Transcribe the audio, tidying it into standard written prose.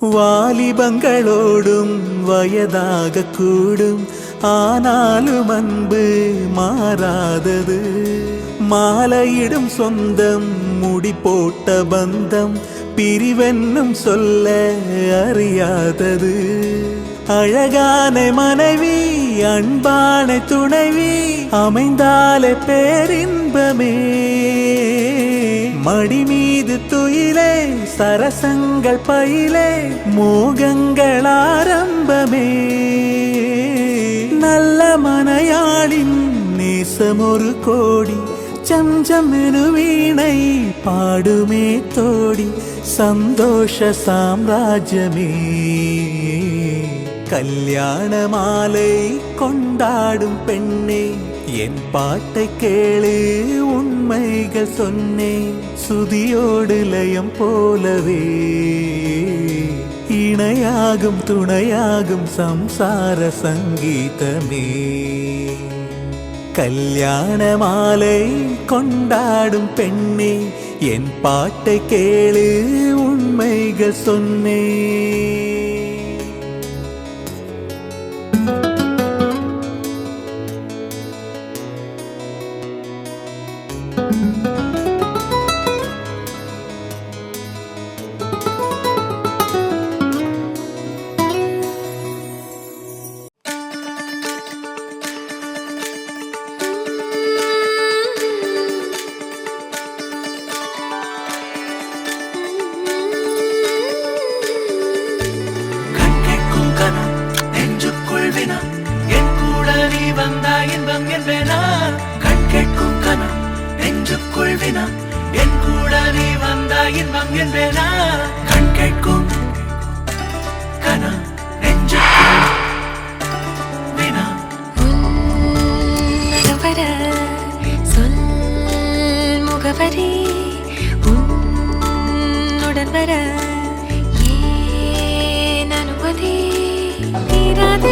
வாலிபங்களோடும் வயதாக கூடும், ஆனாலும் அன்பு மாறாதது. மாலையிடும் சொந்தம், முடி போட்ட பந்தம், பிரிவென்னும் சொல்ல அறியாதது. அழகான மனைவி, அன்பான துணைவி அமைந்தாலே பேரின்பமே. மடி மீது துயிலே, சரசங்கள் பயிலே, மோகங்கள் ஆரம்பமே. நல்ல மனையாளின் நேசம் ஒரு கோடி, சம்சம் எனு வீணை பாடுமே தோடி, சந்தோஷ சாம்ராஜ்யமே. கல்யாண மாலை கொண்டாடும் பெண்ணே, என் பாட்டை கேளு, உண்மைகள் சொன்னேன். சுதியோடு லயம் போலவே இணையாகும் துணையாகும் சம்சார சங்கீதமே. கல்யாண மாலை கொண்டாடும் பெண்ணே, என் பாட்டை கேளு, உண்மைகள் சொன்னேன். என் கூட நீ வந்தா இன்பம் என்பேனா? கண் கேட்கும் கனம் நெஞ்சுக்குள் வினா, என் கூட நீ வந்தா இன்பம் என்பேனா? கண் கேட்கும் கனம் நெஞ்சுக்குள் வினா. வர சொல் முகவரி, உன்னுடன் வர ஏன் அனுமதி? தீராத